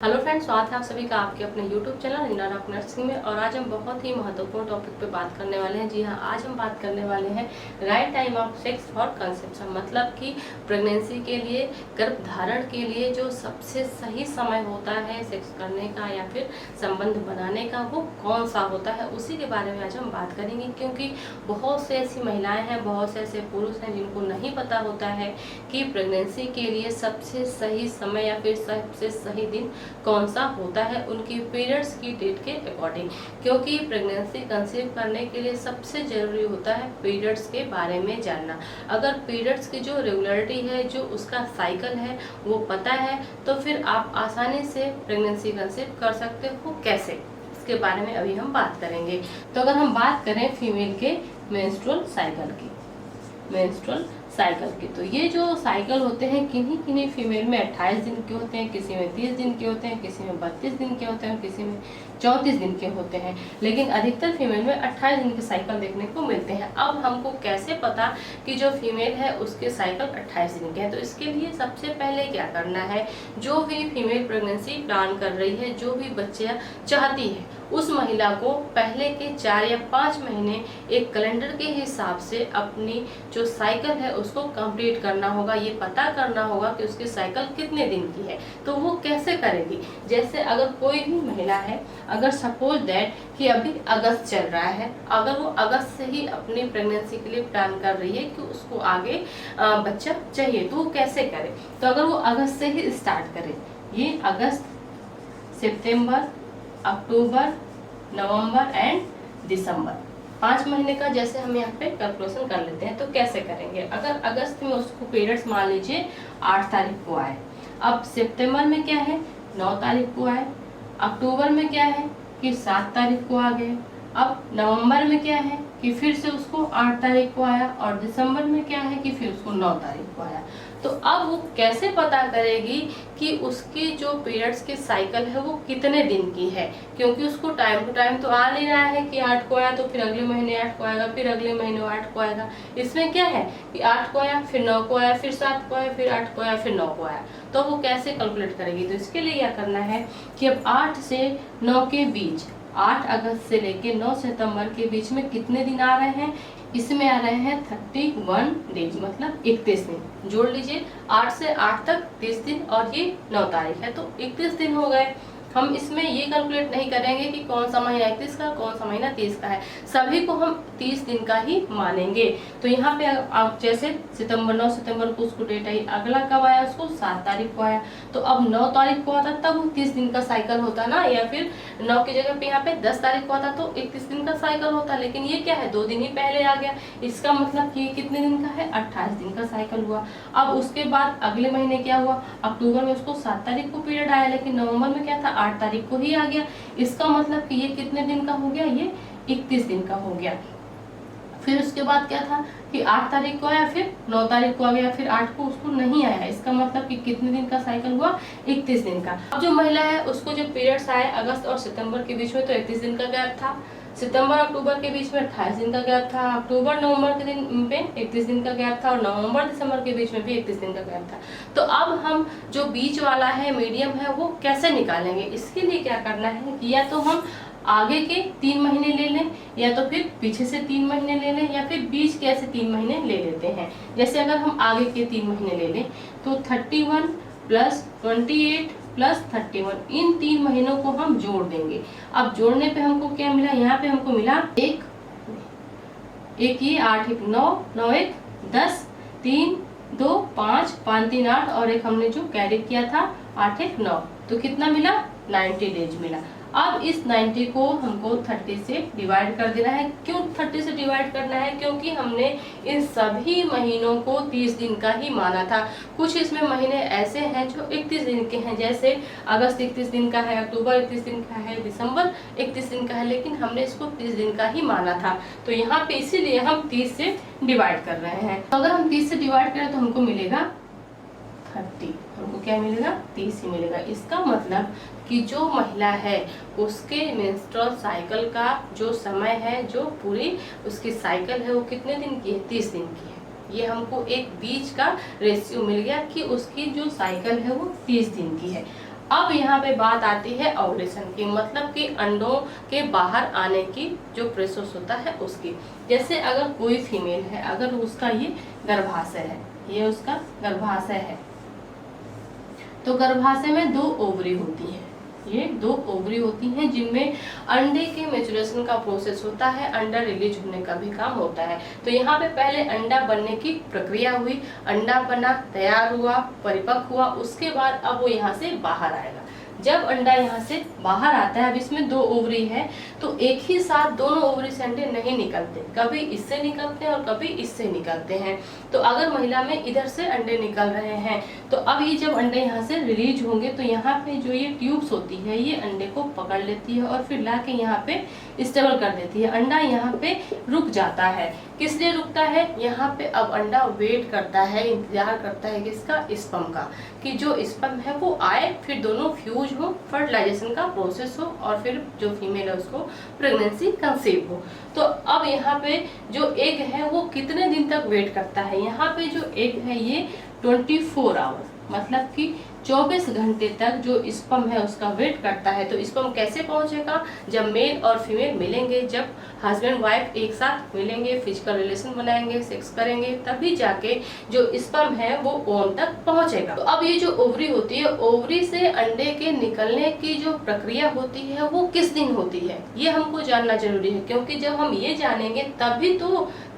Hello friends, स्वागत है आप सभी का आपके अपने YouTube channel Indian of nursing में। और आज हम बहुत ही महत्वपूर्ण टॉपिक पे बात करने वाले हैं। जी हाँ, आज हम बात करने वाले हैं right time of sex for conception, मतलब कि प्रेगनेंसी के लिए, गर्भधारण के लिए जो सबसे सही समय होता है सेक्स करने का या फिर संबंध बनाने का, वो कौन सा होता है, उसी के बारे में आज हम बात करेंगे। क्योंकि बहुत से ऐसी महिलाएं हैं, बहुत से ऐसे पुरुष हैं जिनको नहीं पता होता है कि प्रेगनेंसी के लिए सबसे सही समय या फिर सबसे सही दिन कौन सा होता है उनकी पीरियड्स की डेट के अकॉर्डिंग। क्योंकि प्रेगनेंसी कंसीव करने के लिए सबसे जरूरी होता है पीरियड्स के बारे में जानना। अगर पीरियड्स की जो रेगुलरिटी है, जो उसका साइकिल है, वो पता है, तो फिर आप आसानी से प्रेगनेंसी कंसीव कर सकते हो। कैसे, इसके बारे में अभी हम बात करेंगे। तो अगर हम बात करें फीमेल के मेंस्ट्रुअल साइकिल की, तो ये जो साइकिल होते हैं किन्हीं किन्हीं फीमेल में 28 दिन के होते हैं, किसी में 30 दिन के होते हैं, किसी में 32 दिन के होते हैं और किसी में 34 दिन के होते हैं। लेकिन अधिकतर फीमेल में 28 दिन के साइकिल देखने को मिलते हैं। अब हमको कैसे पता कि जो फीमेल है उसके साइकिल 28 दिन के हैं? तो इसके लिए सबसे पहले क्या करना है, जो भी फीमेल प्रेगनेंसी प्लान कर रही है, जो भी बच्चा चाहती है, उस महिला को पहले के 4 या 5 महीने एक कैलेंडर के हिसाब से अपनी जो साइकिल है उसको कंप्लीट करना होगा। ये पता करना होगा कि उसकी साइकिल कितने दिन की है। तो वो कैसे करेगी? जैसे अगर कोई भी महिला है, अगर सपोज दैट कि अभी अगस्त चल रहा है, अगर वो अगस्त से ही अपनी प्रेगनेंसी के लिए प्लान कर रही है कि उसको आगे बच्चा चाहिए, तो वो कैसे करे? तो अगर वो अगस्त से ही स्टार्ट करे, ये अगस्त, सितंबर, अक्टूबर, नवंबर एंड दिसंबर, 5 महीने का जैसे हम यहाँ पे कैलकुलेशन कर लेते हैं। तो कैसे करेंगे? अगर अगस्त में उसको पीरियड्स मान लीजिए 8 तारीख को आए, अब सितंबर में क्या है 9 तारीख को आए, अक्टूबर में क्या है कि 7 तारीख को आ गए, अब नवंबर में क्या है कि फिर से उसको 8 तारीख को आया, और दिसंबर में क्या है कि फिर उसको 9 तारीख को आया। तो अब वो कैसे पता करेगी कि उसकी जो पीरियड्स की साइकिल है वो कितने दिन की है? क्योंकि उसको टाइम टू टाइम तो आ नहीं रहा है कि 8 को आया तो फिर अगले महीने 8 को आएगा, फिर अगले महीने 8 को आएगा। इसमें क्या है कि 8 को आया, फिर 9 को आया, फिर 7 को आया, फिर 8 को आया, फिर 9 को आया। तो वो कैसे कैलकुलेट करेगी? तो इसके लिए क्या करना है कि अब 8 से 9 के बीच, 8 अगस्त से लेके 9 सितंबर के बीच में कितने दिन आ रहे हैं? इसमें आ रहे हैं 31 डेज, मतलब 31 दिन। जोड़ लीजिए, 8 से 8 तक 30 दिन और ये 9 तारीख है, तो 31 दिन हो गए। हम इसमें ये कैलकुलेट नहीं करेंगे कि कौन सा महीना 31 का, कौन सा महीना 30 का है, सभी को हम 30 दिन का ही मानेंगे। तो यहाँ पे आप जैसे सितंबर, 9 सितंबर को उसको डेट आई, अगला कब आया उसको 7 तारीख को आया, तो अब 9 तारीख को आता तब वो 30 दिन का साइकिल होता ना, या फिर 9 की जगह पे यहाँ पे 10 तारीख को आता तो 31 दिन का साइकिल होता। लेकिन ये क्या है, 2 दिन ही पहले आ गया। इसका मतलब कि कितने दिन का है, 28 दिन का साइकिल हुआ। अब उसके बाद अगले महीने क्या हुआ, अक्टूबर में उसको 7 तारीख को पीरियड आया, लेकिन नवंबर में क्या था, 8 तारीख को ही आ गया। इसका मतलब कि ये कितने दिन का हो गया, ये 31 दिन का हो गया। फिर उसके बाद क्या था कि 8 तारीख को आया, फिर 9 तारीख को आ गया, फिर 8 को उसको नहीं आया। इसका मतलब कि कितने दिन का साइकिल हुआ, 31 दिन का। अब जो महिला है उसको जो पीरियड्स आए अगस्त और सितंबर के बीच में, तो 31 दिन का गैप था। सितंबर अक्टूबर के बीच में 28 दिन का गैप था, अक्टूबर नवंबर के दिन पे 31 दिन का गैप था, और नवंबर दिसंबर के बीच में भी 31 दिन का गैप था। तो अब हम जो बीच वाला है, मीडियम है, वो कैसे निकालेंगे? इसके लिए क्या करना है कि या तो हम आगे के 3 महीने ले लें, या तो फिर पीछे से 3 महीने ले लें, या फिर बीच के ऐसे 3 महीने ले लेते हैं। जैसे अगर हम आगे के 3 महीने ले लें तो 31 प्लस 28 प्लस 31, इन 3 महीनों को हम जोड़ देंगे। अब जोड़ने पे हमको क्या मिला, यहाँ पे हमको मिला एक ये 8 1 9, 9 1 10, 3 2 5, 5 3 8, और एक हमने जो कैरी किया था 8 1 9, तो कितना मिला, 90 डेज मिला। अब इस 90 को हमको 30 से डिवाइड कर देना है। क्यों 30 से डिवाइड करना है? क्योंकि हमने इन सभी महीनों को 30 दिन का ही माना था। कुछ इसमें महीने ऐसे हैं जो 31 दिन के हैं, जैसे अगस्त 31 दिन का है, अक्टूबर 31 दिन का है, दिसंबर 31 दिन का है, लेकिन हमने इसको 30 दिन का ही माना था। तो यहाँ पे इसीलिए हम 30 से डिवाइड कर रहे हैं। तो अगर हम 30 से डिवाइड करें तो हमको मिलेगा 30, हमको क्या मिलेगा, 30 ही मिलेगा। इसका मतलब कि जो महिला है उसके मेंस्ट्रुअल साइकिल का जो समय है, जो पूरी उसकी साइकिल है, वो कितने दिन की है, 30 दिन की है। ये हमको एक बीच का रेशियो मिल गया कि उसकी जो साइकिल है वो 30 दिन की है। अब यहाँ पे बात आती है ओव्यूलेशन की, मतलब कि अंडों के बाहर आने की जो प्रोसेस होता है उसकी। जैसे अगर कोई फीमेल है, अगर उसका ये गर्भाशय है, ये उसका गर्भाशय है, तो गर्भाशय में 2 ओवरी होती है, ये 2 ओवरी होती हैं जिनमें अंडे के मैच्योरेशन का प्रोसेस होता है, अंडा रिलीज होने का भी काम होता है। तो यहाँ पे पहले अंडा बनने की प्रक्रिया हुई, अंडा बना, तैयार हुआ, परिपक्व हुआ, उसके बाद अब वो यहाँ से बाहर आएगा। जब अंडा यहाँ से बाहर आता है, अब इसमें 2 ओवरी है, तो एक ही साथ दोनों ओवरी से अंडे नहीं निकलते, कभी इससे निकलते हैं और कभी इससे निकलते हैं। तो अगर महिला में इधर से अंडे निकल रहे हैं, तो अब ये जब अंडे यहाँ से रिलीज होंगे तो यहाँ पे जो ये ट्यूब्स होती है ये अंडे को पकड़ लेती है और फिर लाके यहाँ पे स्टेबल कर देती है। अंडा यहाँ पे रुक जाता है। किस लिए रुकता है? यहाँ पे अब अंडा वेट करता है, इंतजार करता है किसका? स्पर्म का, कि जो स्पर्म है वो आए, फिर दोनों फ्यूज हो, फर्टिलाइजेशन का प्रोसेस हो और फिर जो फीमेल है उसको प्रेगनेंसी कंसीव हो। तो अब यहाँ पे जो एग है वो कितने दिन तक वेट करता है? यहाँ पे जो एग है ये 24 आवर्स, मतलब कि 24 घंटे तक जो स्पर्म है उसका वेट करता है। तो स्पर्म कैसे पहुंचेगा? जब मेल और फीमेल मिलेंगे, जब हस्बैंड वाइफ एक साथ मिलेंगे, फिजिकल रिलेशन बनाएंगे, सेक्स करेंगे, तभी जाके जो स्पर्म है वो ओवम तक पहुंचेगा। तो अब ये जो ओवरी होती है, ओवरी से अंडे के निकलने की जो प्रक्रिया होती है वो किस दिन होती है, ये हमको जानना जरूरी है, क्योंकि जब हम ये जानेंगे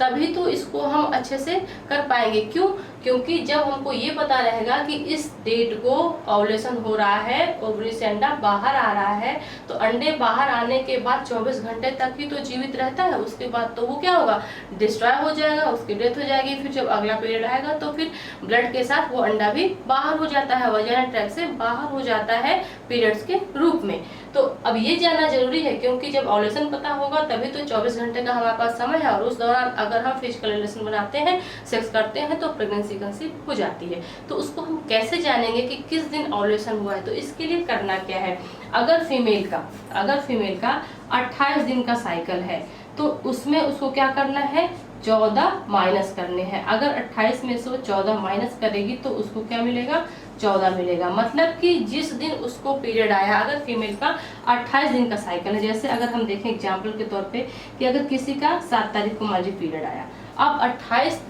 तभी तो इसको हम अच्छे से कर पाएंगे। क्यों? क्योंकि जब हमको ये पता रहेगा कि इस डेट को ओव्यूलेशन हो रहा है, ओवरी से अंडा बाहर आ रहा है, तो अंडे बाहर आने के बाद 24 घंटे तक ही तो जीवित रहता है, उसके बाद तो वो क्या होगा? डिस्ट्रॉय हो जाएगा, उसकी डेथ हो जाएगी। फिर जब अगला पीरियड आएगा तो फिर ब्लड के साथ वो अंडा भी बाहर हो जाता है, वजाइना ट्रैक्ट से बाहर हो जाता है पीरियड्स के रूप में। तो अब ये जानना जरूरी है, क्योंकि जब ओव्यूलेशन पता होगा तभी तो 24 घंटे का हमारे पास समय है, और उस दौरान अगर हम फिजिकल रिलेशन बनाते हैं, सेक्स करते हैं, तो प्रेगनेंसी कंसीव हो जाती है। तो उसको हम कैसे जानेंगे कि किस दिन ओव्यूलेशन हुआ है? तो इसके लिए करना क्या है? अगर फीमेल का 28 दिन का साइकिल है तो उसमें उसको क्या करना है? 14 माइनस करने हैं। अगर 28 में से 14 माइनस करेगी तो उसको क्या मिलेगा? 14 मिलेगा। मतलब कि जिस दिन उसको पीरियड आया, अगर फीमेल का 28 दिन का साइकिल है, जैसे अगर हम देखें एग्जाम्पल के तौर पे कि अगर किसी का 7 तारीख को मान लीजिए पीरियड आया, अब 28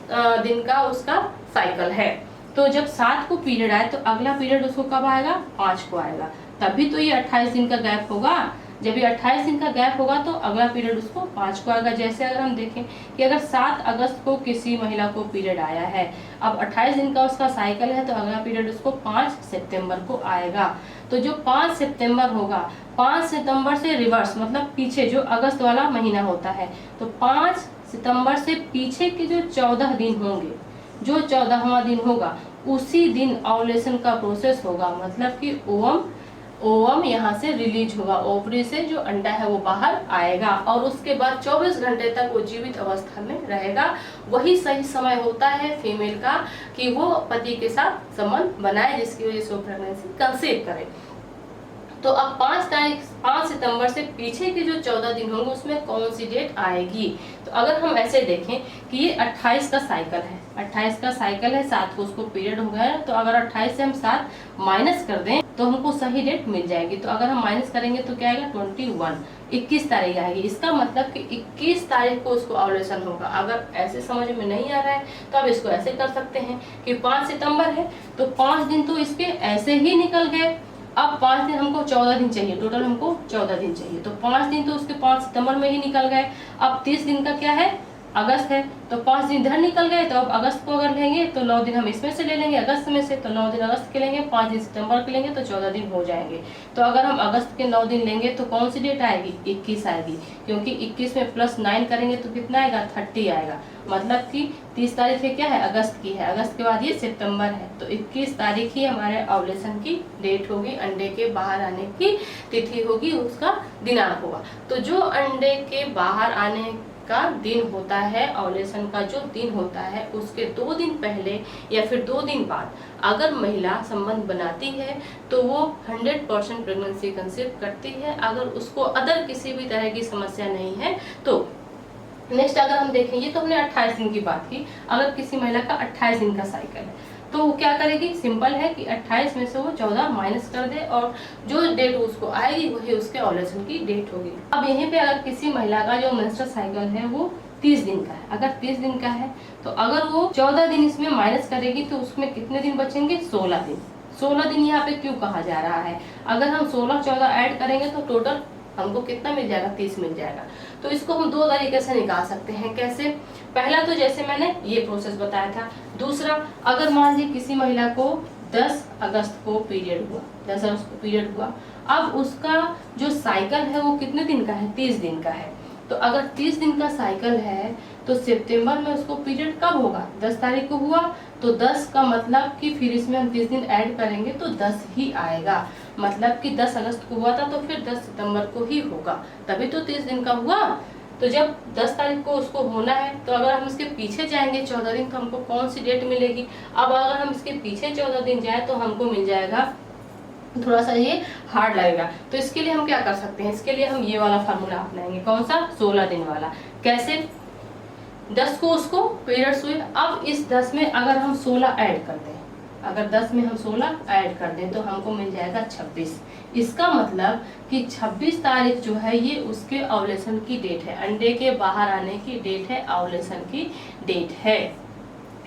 दिन का उसका साइकिल है, तो जब 7 को पीरियड आए तो अगला पीरियड उसको कब आएगा? 5 को आएगा। तभी तो ये 28 दिन का गैप होगा। जब ये 28 दिन का गैप होगा तो अगला पीरियड उसको 5 को आएगा। जैसे अगर हम देखें कि अगर 7 अगस्त को किसी महिला को पीरियड आया है, अब 28 दिन का उसका साइकिल है, तो अगला पीरियड उसको 5 सितंबर को आएगा। तो जो 5 सितंबर होगा, 5 सितंबर से रिवर्स, मतलब पीछे जो अगस्त वाला महीना होता है, तो 5 सितंबर से पीछे के जो 14 दिन होंगे, जो 14वां दिन होगा, उसी दिन ओव्यूलेशन का प्रोसेस होगा। मतलब कि ओवम यहाँ से रिलीज होगा, ओवरी से जो अंडा है वो बाहर आएगा, और उसके बाद 24 घंटे तक वो जीवित अवस्था में रहेगा। वही सही समय होता है फीमेल का कि वो पति के साथ संबंध बनाए, जिसकी वजह से वो प्रेगनेंसी कंसीव करे। तो अब 5 सितंबर से पीछे के जो 14 दिन होंगे उसमें कौन सी डेट आएगी? तो अगर हम ऐसे देखें कि ये 28 का साइकिल है, 28 का साइकिल है, 7 को उसको पीरियड हो गया है, तो अगर 28 से हम 7 माइनस कर दें तो हमको सही डेट मिल जाएगी। तो अगर हम माइनस करेंगे तो क्या आएगा? 21 तारीख आएगी। इसका मतलब कि 21 तारीख को उसको ओव्यूलेशन होगा। अगर ऐसे समझ में नहीं आ रहा है तो अब इसको ऐसे कर सकते हैं कि 5 सितंबर है तो 5 दिन तो इसके ऐसे ही निकल गए। अब 5 दिन हमको 14 दिन चाहिए, टोटल हमको 14 दिन चाहिए, तो 5 दिन तो उसके 5 सितंबर में ही निकल गए। अब 30 दिन का क्या है? अगस्त है, तो 5 दिन इधर निकल गए। तो अब अगस्त को अगर लेंगे तो 9 दिन हम इसमें से ले लेंगे, अगस्त में से, तो 9 दिन अगस्त के लेंगे, 5 दिन सितंबर के लेंगे, तो 14 दिन हो जाएंगे। तो अगर हम अगस्त के 9 दिन लेंगे तो कौन सी डेट आएगी? 21 आएगी, क्योंकि 21 में +9 करेंगे तो कितना आएगा? 30 आएगा। मतलब कि 30 तारीख क्या है? अगस्त की है, अगस्त के बाद ये सितंबर है, तो 21 तारीख ही हमारे ओव्यूलेशन की डेट होगी, अंडे के बाहर आने की तिथि होगी, उसका दिनांक होगा। तो जो अंडे के बाहर आने का दिन होता है, ओव्यूलेशन का जो दिन होता है, उसके 2 दिन पहले या फिर 2 दिन बाद अगर महिला संबंध बनाती है तो वो 100% प्रेगनेंसी कंसीव करती है, अगर उसको अदर किसी भी तरह की समस्या नहीं है तो। नेक्स्ट अगर हम देखें, ये तो हमने 28 दिन की बात की, अगर किसी महिला का 28 दिन का साइकिल है, तो वो क्या करेगी, सिंपल है कि 28 में से वो 14 माइनस कर दे और जो डेट उसको आएगी वही उसके ओव्यूलेशन की डेट होगी। अब यहीं पे अगर किसी महिला का जो मेंस्ट्रुअल साइकिल है वो 30 दिन का है, अगर 30 दिन का है तो अगर वो 14 दिन इसमें माइनस करेगी तो उसमें कितने दिन बचेंगे, 16 दिन। 16 दिन यहाँ पे क्यों कहा जा रहा है, अगर हम 16-14 ऐड करेंगे तो टोटल हमको कितना मिल जाएगा, 30 मिल जाएगा। तो इसको हम दो तरीके से निकाल सकते हैं। कैसे, पहला तो जैसे मैंने ये प्रोसेस बताया था। दूसरा, अगर मान लीजिए किसी महिला को 10 अगस्त को पीरियड हुआ, 10 अगस्त को पीरियड हुआ, अब उसका जो साइकिल है वो कितने दिन का है, 30 दिन का है। तो अगर 30 दिन का साइकिल है तो सितंबर में उसको पीरियड कब होगा, 10 तारीख को हुआ, तो 10 का मतलब कि फिर इसमें हम 30 दिन ऐड करेंगे तो 10 ही आएगा। मतलब कि 10 अगस्त को हुआ था तो फिर 10 सितंबर को ही होगा, तभी तो 30 दिन का हुआ। तो जब 10 तारीख को उसको होना है तो अगर हम इसके पीछे जाएंगे 14 दिन तो हमको कौन सी डेट मिलेगी। अब अगर हम इसके पीछे 14 दिन जाए तो हमको मिल जाएगा, थोड़ा सा ये हार्ड लगेगा। तो इसके लिए हम क्या कर सकते हैं, इसके लिए हम ये वाला फार्मूला अपनाएंगे। कौन सा, 16 दिन वाला। कैसे, 10 को उसको पीरियड्स हुए, अब इस 10 में अगर हम 16 ऐड कर दें, अगर 10 में हम 16 ऐड कर दें तो हमको मिल जाएगा 26। इसका मतलब कि 26 तारीख जो है ये उसके ओव्यूलेशन की डेट है, अंडे के बाहर आने की डेट है, ओव्यूलेशन की डेट है।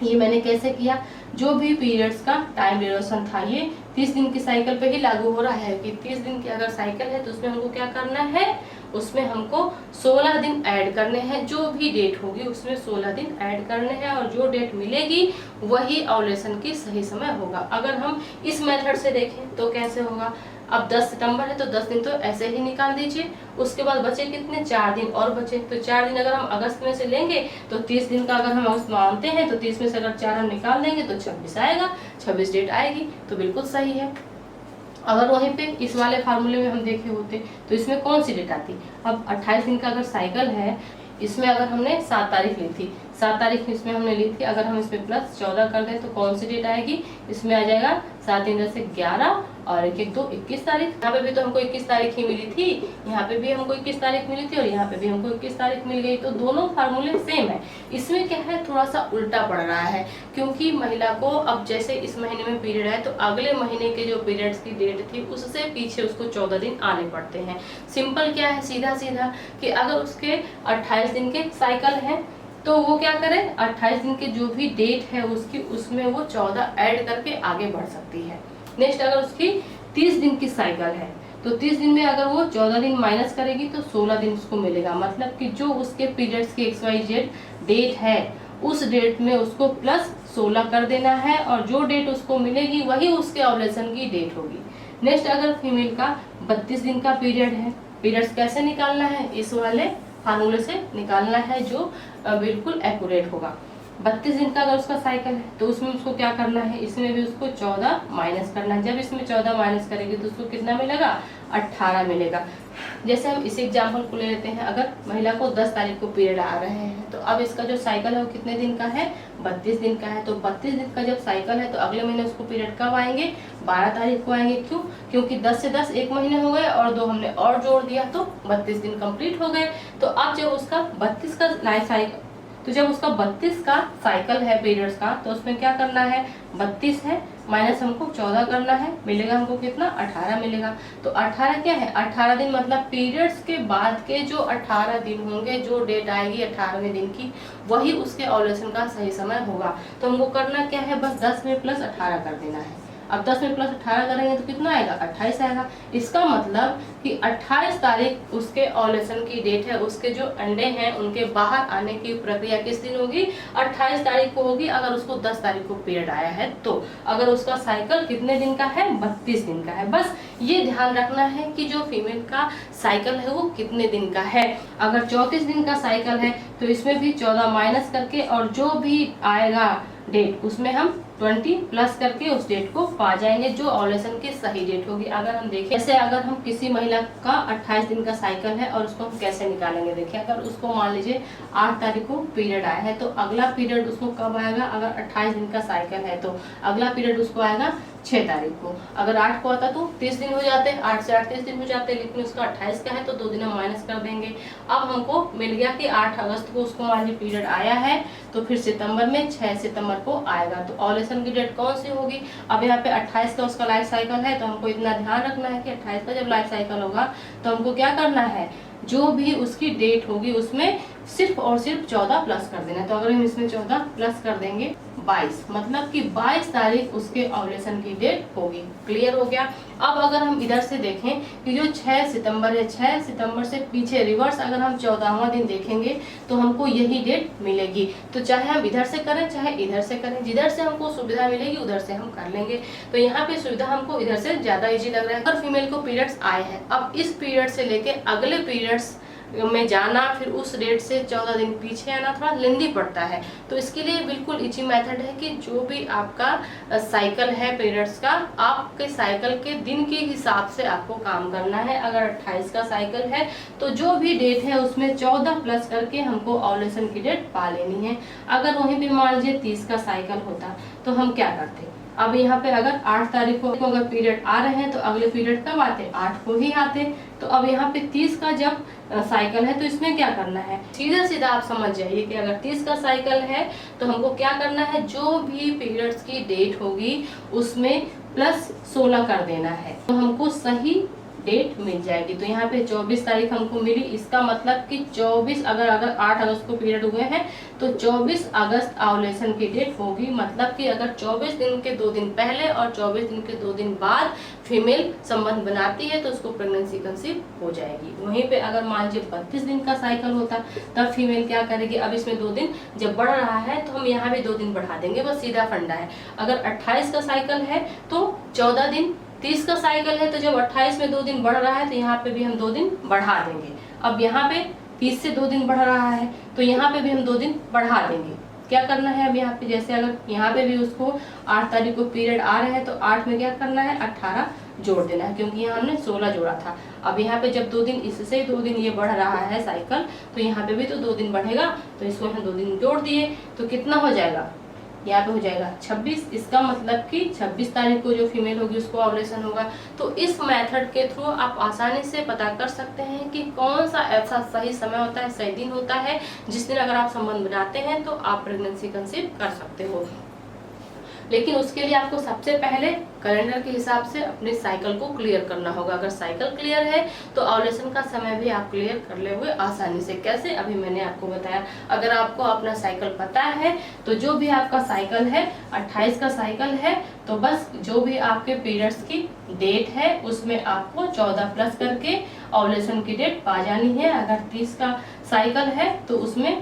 ये मैंने कैसे किया, जो भी पीरियड्स का टाइम ड्यूरेशन था ये 30 दिन की साइकिल पे ही लागू हो रहा है कि 30 दिन की अगर साइकिल है तो उसमें हमको क्या करना है, उसमें हमको 16 दिन ऐड करने हैं। जो भी डेट होगी उसमें 16 दिन ऐड करने हैं और जो डेट मिलेगी वही ओव्यूलेशन की सही समय होगा। अगर हम इस मेथड से देखें तो कैसे होगा, अब 10 सितंबर है तो 10 दिन तो ऐसे ही निकाल दीजिए, उसके बाद बचे कितने, 4 दिन और बचे। तो 4 दिन अगर हम अगस्त में से लेंगे तो 30 दिन का अगर हम अगस्त मानते हैं तो 30 में से अगर 4 हम निकाल देंगे तो 26 आएगा, 26 डेट आएगी, तो बिल्कुल सही है। अगर वहीं पे इस वाले फार्मूले में हम देखे होते तो इसमें कौन सी डेट आती, अब 28 दिन का अगर साइकिल है, इसमें अगर हमने 7 तारीख ली थी, 7 तारीख इसमें हमने ली थी, अगर हम इसमें प्लस 14 कर दें तो कौन सी डेट आएगी, इसमें आ जाएगा 7 दिन से 11 और 1 1 2 21 तारीख। यहाँ पे भी तो हमको 21 तारीख ही मिली थी, यहाँ पे भी हमको 21 तारीख मिली थी और यहाँ पे भी हमको 21 तारीख मिल गई। तो दोनों फार्मूले सेम है। इसमें क्या है, थोड़ा सा उल्टा पड़ रहा है, क्योंकि महिला को अब जैसे इस महीने में पीरियड है तो अगले महीने के जो पीरियड्स की डेट थी उससे पीछे उसको 14 दिन आने पड़ते हैं। सिंपल क्या है, सीधा सीधा कि अगर उसके 28 दिन के साइकिल है तो वो क्या करे, 28 दिन के जो भी डेट है उसकी, उसमें वो 14 ऐड करके आगे बढ़ सकती है। नेक्स्ट, अगर उसकी 30 दिन की साइकिल है तो 30 दिन में अगर वो 14 दिन माइनस करेगी तो 16 दिन उसको मिलेगा। मतलब कि जो उसके पीरियड्स की XYZ डेट है उस डेट में उसको प्लस 16 कर देना है और जो डेट उसको मिलेगी वही उसके ओव्यूलेशन की डेट होगी। नेक्स्ट, अगर फीमेल का 32 दिन का पीरियड है, पीरियड्स कैसे निकालना है, इस वाले फार्मूले से निकालना है जो बिल्कुल एक्यूरेट होगा। 32 दिन का अगर उसका साइकिल है तो उसमें उसको क्या करना है, इसमें भी उसको 14 माइनस करना है। जब इसमें 14 माइनस करेगी तो उसको कितना मिलेगा, 18 मिलेगा। जैसे हम इस एग्जाम्पल को ले लेते हैं, अगर महिला को 10 तारीख को पीरियड आ रहे हैं तो अब इसका जो साइकिल है वो कितने दिन का है, 32 दिन का है। तो 32 दिन का जब साइकिल है तो अगले महीने उसको पीरियड कब आएंगे, 12 तारीख को आएंगे। क्यों, क्योंकि 10 से 10 एक महीने हो गए और 2 हमने और जोड़ दिया तो 32 दिन कंप्लीट हो गए। तो अब जब उसका 32 का लाइफ साइकिल, तो जब उसका 32 का साइकिल है पीरियड्स का तो उसमें क्या करना है, 32 है माइनस हमको 14 करना है, मिलेगा हमको कितना, 18 मिलेगा। तो 18 क्या है, 18 दिन मतलब पीरियड्स के बाद के जो 18 दिन होंगे, जो डेट आएगी 18वें दिन की वही उसके ओव्यूलेशन का सही समय होगा। तो हमको करना क्या है, बस 10 में प्लस 18 कर देना है। अब 10 में प्लस 18 करेंगे तो कितना आएगा, 28 आएगा। इसका मतलब कि 28 तारीख उसके ओव्यूलेशन की डेट है, उसके जो अंडे हैं उनके बाहर आने की प्रक्रिया किस दिन होगी, 28 तारीख को होगी। अगर उसको 10 तारीख को पीरियड आया है तो अगर उसका साइकिल कितने दिन का है, 32 दिन का है। बस ये ध्यान रखना है कि जो फीमेल का साइकिल है वो कितने दिन का है। अगर 34 दिन का साइकिल है तो इसमें भी 14 माइनस करके और जो भी आएगा डेट उसमें हम 20 प्लस करके उस डेट को पा जाएंगे जो ओव्यूलेशन की सही डेट होगी। अगर हम देखें, जैसे अगर हम किसी महिला का 28 दिन का साइकिल है और उसको हम कैसे निकालेंगे, देखिए अगर उसको मान लीजिए 8 तारीख को पीरियड आया है तो अगला पीरियड उसको कब आएगा, अगर 28 दिन का साइकिल है तो अगला पीरियड उसको आएगा 6 तारीख को। अगर 8 को आता तो 30 दिन हो जाते, 8 से 8 30 दिन हो जाते, लेकिन उसका 28 का है तो 2 दिन हम माइनस कर देंगे। अब हमको मिल गया कि 8 अगस्त को उसको मान लीजिए पीरियड आया है, तो फिर सितंबर में 6 सितंबर को आएगा, तो ओव्यूलेशन की डेट कौन सी होगी। अब यहाँ पे 28 का उसका लाइफ साइकिल है, तो हमको इतना ध्यान रखना है कि 28 का जब लाइफ साइकिल होगा तो हमको क्या करना है, जो भी उसकी डेट होगी उसमें सिर्फ और सिर्फ 14 प्लस कर देना है। तो अगर हम इसमें 14 प्लस कर देंगे 22, मतलब कि 22 तारीख उसके ओव्यूलेशन की डेट होगी। क्लियर हो गया। अब अगर हम इधर से देखें कि जो 6 सितंबर है, 6 सितंबर से पीछे रिवर्स अगर हम 14वां दिन देखेंगे तो हमको यही डेट मिलेगी। तो चाहे हम इधर से करें चाहे इधर से करें, जिधर से हमको सुविधा मिलेगी उधर से हम कर लेंगे। तो यहाँ पे सुविधा हमको इधर से ज्यादा इजी लग रहा है। अगर फीमेल को पीरियड्स आए हैं, अब इस पीरियड से लेके अगले पीरियड्स में जाना, फिर उस डेट से 14 दिन पीछे आना थोड़ा लेंदी पड़ता है। तो इसके लिए बिल्कुल इजी मेथड है कि जो भी आपका साइकिल है पीरियड्स का, आपके साइकिल के दिन के हिसाब से आपको काम करना है। अगर 28 का साइकिल है तो जो भी डेट है उसमें 14 प्लस करके हमको ओव्यूलेशन की डेट पा लेनी है। अगर वहीं पे मान लीजिए 30 का साइकिल होता तो हम क्या करते। अब यहाँ पे अगर 8 तारीख को अगर पीरियड आ रहे हैं तो अगले पीरियड कब आते, 8 को ही आते। तो अब यहाँ पे 30 का जब साइकिल है तो इसमें क्या करना है, सीधा सीधा आप समझ जाइए कि अगर 30 का साइकिल है तो हमको क्या करना है, जो भी पीरियड्स की डेट होगी उसमें प्लस 16 कर देना है, तो हमको सही डेट मिल जाएगी। तो यहाँ पे 24 तारीख हमको मिली, इसका मतलब कि 24 अगर 8 अगस्त को पीरियड हुए हैं तो 24 अगस्त ओव्यूलेशन की डेट होगी। मतलब कि अगर 24 दिन के 2 दिन पहले और 24 दिन के 2 दिन बाद फीमेल संबंध बनाती है तो उसको प्रेगनेंसी कंसीव हो जाएगी। वहीं पे अगर मान लीजिए 32 दिन का साइकिल होता तब फीमेल क्या करेगी, अब इसमें 2 दिन जब बढ़ रहा है तो हम यहाँ भी 2 दिन बढ़ा देंगे, बस सीधा फंडा है। अगर 28 का साइकिल है तो 14 दिन, 30 का साइकिल है तो जब 28 में 2 दिन बढ़ रहा है तो यहाँ पे भी हम 2 दिन बढ़ा देंगे। अब यहाँ पे 30 से 2 दिन बढ़ रहा है तो यहाँ पे भी हम 2 दिन बढ़ा देंगे। क्या करना है अब यहाँ पे, जैसे अगर यहाँ पे भी उसको 8 तारीख को पीरियड आ रहे हैं तो 8 में क्या करना है, 18 जोड़ देना है, क्योंकि यहाँ हमने 16 जोड़ा था। अब यहाँ पे जब 2 दिन इससे 2 दिन ये बढ़ रहा है साइकिल तो यहाँ पे भी तो 2 दिन बढ़ेगा, तो इसको हम 2 दिन जोड़ दिए तो कितना हो जाएगा, यहाँ पे हो जाएगा 26। इसका मतलब कि 26 तारीख को जो फीमेल होगी उसको ओव्यूलेशन होगा। तो इस मेथड के थ्रू आप आसानी से पता कर सकते हैं कि कौन सा ऐसा सही समय होता है, सही दिन होता है जिस दिन अगर आप संबंध बनाते हैं तो आप प्रेगनेंसी कंसीव कर सकते हो। लेकिन उसके लिए आपको सबसे पहले कैलेंडर के हिसाब से अपने साइकिल को क्लियर करना होगा। अगर साइकिल क्लियर है तो ओव्यूलेशन का समय भी आप क्लियर कर ले हुए आसानी से। कैसे, अभी मैंने आपको बताया। अगर आपको अपना साइकिल पता है तो जो भी आपका साइकिल है 28 का साइकिल है तो बस जो भी आपके पीरियड्स की डेट है उसमें आपको 14 प्लस करके ओव्यूलेशन की डेट पा जानी है। अगर 30 का साइकिल है तो उसमें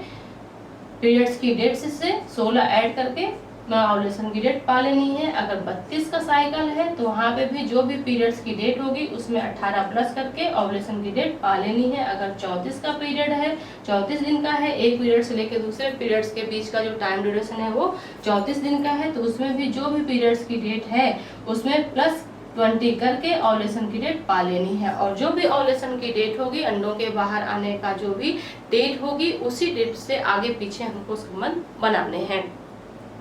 पीरियड्स की डेट से 16 ऐड करके ओव्यूलेशन की डेट पा लेनी है। अगर 32 का साइकिल है तो वहाँ पे भी जो भी पीरियड्स की डेट होगी उसमें 18 प्लस करके ओव्यूलेशन की डेट पा लेनी है। अगर 34 का पीरियड है, 34 दिन का है, एक पीरियड से लेकर दूसरे पीरियड्स के बीच का जो टाइम ड्यूरेशन है वो 34 दिन का है, तो उसमें भी जो भी पीरियड्स की डेट है उसमें प्लस 20 करके ओव्यूलेशन की डेट पा लेनी है। और जो भी ओव्यूलेशन की डेट होगी, अंडों के बाहर आने का जो भी डेट होगी उसी डेट से आगे पीछे हमको संबंध बनाने हैं।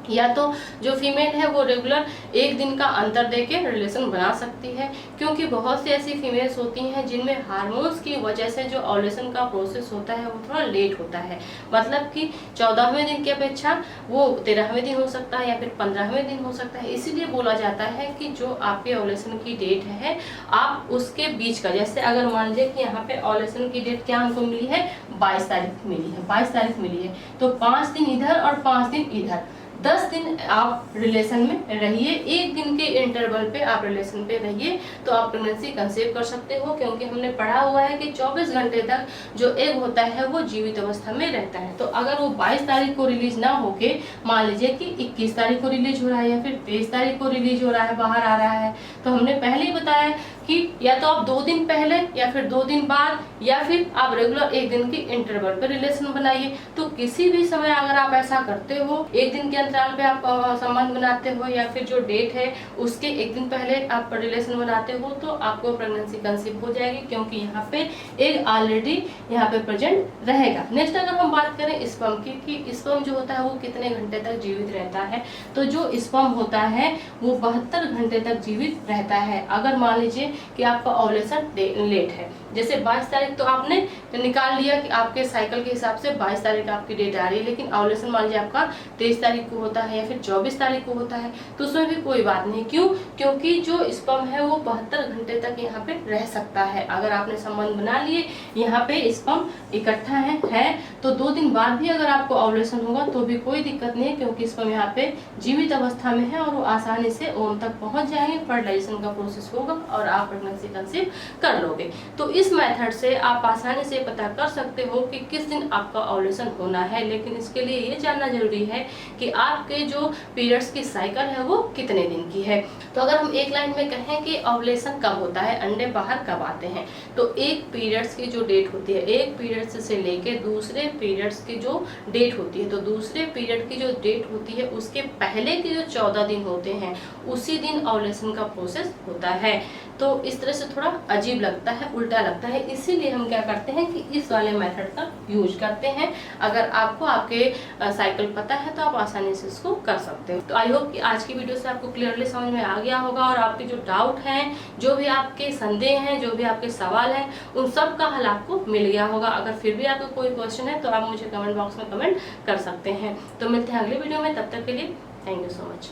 या तो जो फीमेल है वो रेगुलर 1 दिन का अंतर देके रिलेशन बना सकती है, क्योंकि बहुत सी ऐसी फीमेल्स होती हैं जिनमें हार्मोन्स की वजह से जो ओव्यूलेशन का प्रोसेस होता है वो थोड़ा लेट होता है। मतलब कि 14वें दिन की अपेक्षा वो 13वें दिन हो सकता है या फिर 15वें दिन हो सकता है। इसीलिए बोला जाता है कि जो आपके ओव्यूलेशन की डेट है आप उसके बीच का, जैसे अगर मान लीजिए कि यहाँ पे ओव्यूलेशन की डेट क्या हमको मिली है, 22 तारीख मिली है, 22 तारीख मिली है, तो 5 दिन इधर और 5 दिन इधर, 10 दिन आप रिलेशन में रहिए, 1 दिन के इंटरवल पे आप रिलेशन पे रहिए तो आप प्रेगनेंसी कंसीव कर सकते हो। क्योंकि हमने पढ़ा हुआ है कि 24 घंटे तक जो एग होता है वो जीवित अवस्था में रहता है। तो अगर वो 22 तारीख को रिलीज ना होके मान लीजिए कि 21 तारीख को रिलीज हो रहा है या फिर 23 तारीख को रिलीज हो रहा है, बाहर आ रहा है, तो हमने पहले ही बताया कि या तो आप 2 दिन पहले या फिर 2 दिन बाद या फिर आप रेगुलर 1 दिन के इंटरवल पे रिलेशन बनाइए। तो किसी भी समय अगर आप ऐसा करते हो, 1 दिन के अंतराल पे आप संबंध बनाते हो या फिर जो डेट है उसके 1 दिन पहले आप रिलेशन बनाते हो, तो आपको प्रेगनेंसी कंसीव हो जाएगी, क्योंकि यहाँ पे एग ऑलरेडी यहाँ पे प्रेजेंट रहेगा। नेक्स्ट अगर हम बात करें स्पर्म की, कि स्पर्म जो होता है वो कितने घंटे तक जीवित रहता है, तो जो स्पर्म होता है वो 72 घंटे तक जीवित रहता है। अगर मान लीजिए कि आपका ओव्यूलेशन लेट है, जैसे 22 तारीख तो आपने निकाल लिया कि आपके साइकिल के हिसाब से 22 तारीख आपकी डेट आ रही है, लेकिन ओव्यूलेशन मान लीजिए आपका 23 तारीख को होता है या फिर 24 तारीख को होता है, तो उसमें भी कोई बात नहीं। क्यों? क्योंकि जो स्पर्म है वो 72 घंटे तक यहाँ पे रह सकता है। अगर आपने संबंध बना लिए, यहाँ पे स्पर्म इकट्ठा है तो 2 दिन बाद भी अगर आपको ओव्यूलेशन होगा तो भी कोई दिक्कत नहीं है, क्योंकि स्पर्म यहाँ पे जीवित अवस्था में है और वो आसानी से ओम तक पहुंच जाएंगे, फर्टिलाइजेशन का प्रोसेस होगा और आप प्रेगनेंसी कंसीव कर लोगे। तो इस मेथड से आप आसानी से पता कर सकते हो कि किस दिन आपका ओव्यूलेशन होना है। लेकिन इसके लिए ये जानना जरूरी है कि आपके जो पीरियड्स की साइकिल है वो कितने दिन की है। तो अगर हम एक लाइन में कहें कि ओव्यूलेशन कब होता है, अंडे बाहर कब आते हैं, तो एक पीरियड्स की जो डेट होती है, एक पीरियड्स से लेके दूसरे पीरियड्स की जो डेट होती है, तो दूसरे पीरियड की जो डेट होती है उसके पहले के जो 14 दिन होते हैं उसी दिन ओव्यूलेशन का प्रोसेस होता है। तो इस तरह से थोड़ा अजीब लगता है, उल्टा लगता है, इसीलिए हम क्या करते हैं कि इस वाले मेथड का यूज करते हैं। अगर आपको आपके साइकिल पता है तो आप आसानी से इसको कर सकते हो। तो आई होप कि आज की वीडियो से आपको क्लियरली समझ में आ गया होगा और आपके जो डाउट हैं, जो भी आपके संदेह हैं, जो भी आपके सवाल हैं, उन सब का हल आपको मिल गया होगा। अगर फिर भी आपको कोई क्वेश्चन है तो आप मुझे कमेंट बॉक्स में कमेंट कर सकते हैं। तो मिलते हैं अगले वीडियो में, तब तक के लिए थैंक यू सो मच।